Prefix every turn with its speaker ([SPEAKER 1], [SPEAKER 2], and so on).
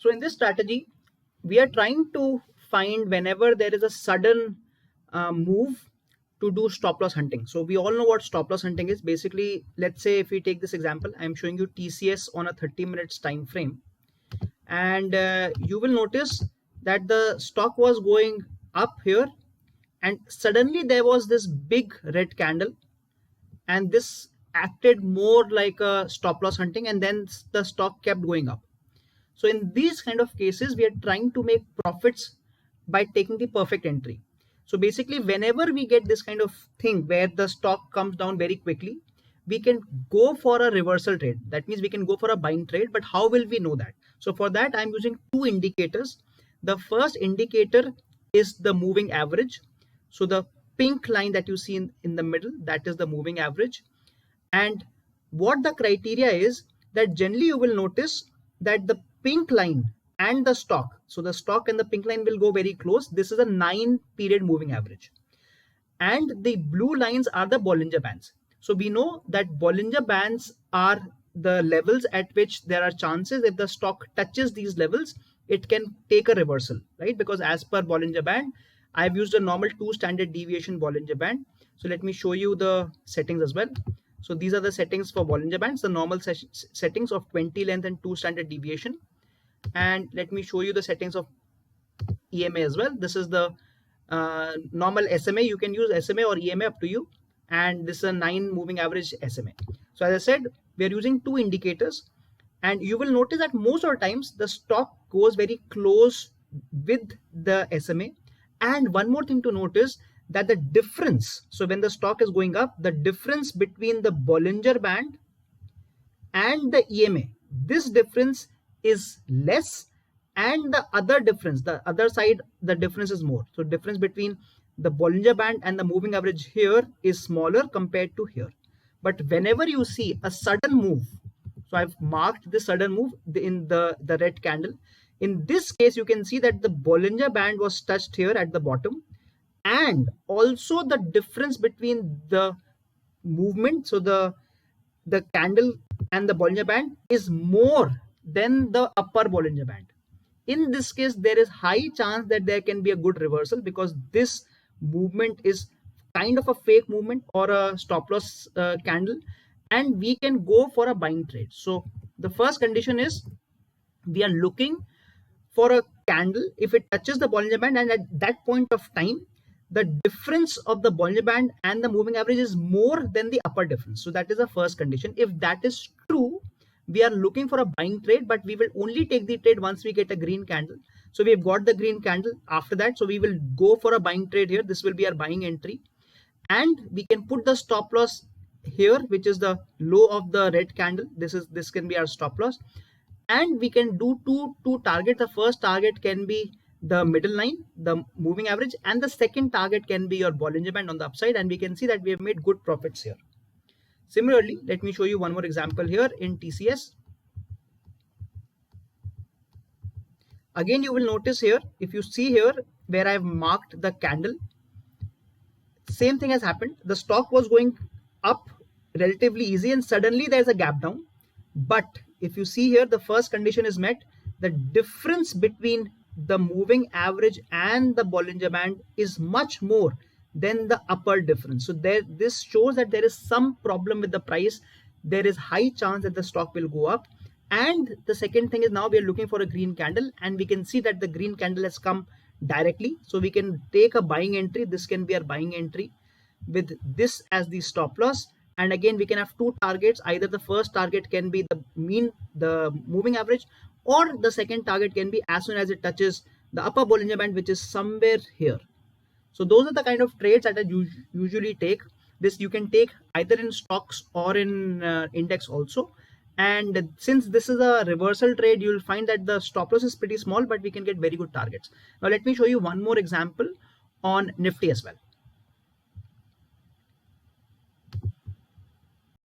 [SPEAKER 1] So in this strategy, we are trying to find whenever there is a sudden move to do stop loss hunting. So we all know what stop loss hunting is. Basically, let's say if we take this example, I'm showing you TCS on a 30 minutes time frame, and you will notice that the stock was going up here, and suddenly there was this big red candle, and this acted more like a stop loss hunting, and then the stock kept going up. So in these kind of cases, we are trying to make profits by taking the perfect entry. So basically, whenever we get this kind of thing where the stock comes down very quickly, we can go for a reversal trade. That means we can go for a buying trade, but how will we know that? So for that, I'm using two indicators. The first indicator is the moving average. So the pink line that you see in the middle, that is the moving average. And what the criteria is, that generally you will notice that the pink line and the stock, so the stock and the pink line will go very close. This is a 9-period moving average, and the blue lines are the Bollinger Bands. So we know that Bollinger Bands are the levels at which there are chances, if the stock touches these levels, it can take a reversal, right? Because as per Bollinger Band, I've used a normal 2 standard deviation Bollinger Band. So let me show you the settings as well. So these are the settings for Bollinger Bands, the normal settings of 20 length and 2 standard deviation. And let me show you the settings of EMA as well. This is the normal SMA. You can use SMA or EMA, up to you. And this is a 9 moving average SMA. So as I said, we are using 2 indicators, and you will notice that most of the times the stock goes very close with the SMA. And one more thing to notice, that the difference, so when the stock is going up, the difference between the Bollinger Band and the EMA, this difference is less, and the other difference, the other side, the difference is more. So difference between the Bollinger Band and the moving average here is smaller compared to here. But whenever you see a sudden move, so I've marked this sudden move in the red candle. In this case, you can see that the Bollinger Band was touched here at the bottom, and also the difference between the movement, so the candle and the Bollinger Band, is more than the upper Bollinger Band. In this case, there is high chance that there can be a good reversal, because this movement is kind of a fake movement or a stop loss candle, and we can go for a buying trade. So the first condition is, we are looking for a candle if it touches the Bollinger Band, and at that point of time, the difference of the Bollinger Band and the moving average is more than the upper difference. So that is the first condition. If that is true, we are looking for a buying trade, but we will only take the trade once we get a green candle. So we've got the green candle after that. So we will go for a buying trade here. This will be our buying entry. And we can put the stop loss here, which is the low of the red candle. This can be our stop loss. And we can do two targets. The first target can be the middle line, the moving average, and the second target can be your Bollinger Band on the upside. And we can see that we have made good profits here. Similarly, let me show you one more example here in TCS. Again, you will notice here, if you see here where I've marked the candle, same thing has happened. The stock was going up relatively easy, and suddenly there's a gap down. But if you see here, the first condition is met. The difference between the moving average and the Bollinger Band is much more than the upper difference. So this shows that there is some problem with the price. There is high chance that the stock will go up. And the second thing is, now we are looking for a green candle, and we can see that the green candle has come directly. So we can take a buying entry. This can be our buying entry with this as the stop loss. And again, we can have 2 targets. Either the first target can be the moving average, or the second target can be as soon as it touches the upper Bollinger Band, which is somewhere here. So those are the kind of trades that I usually take. This you can take either in stocks or in index also. And since this is a reversal trade, you'll find that the stop loss is pretty small, but we can get very good targets. Now let me show you one more example on Nifty as well.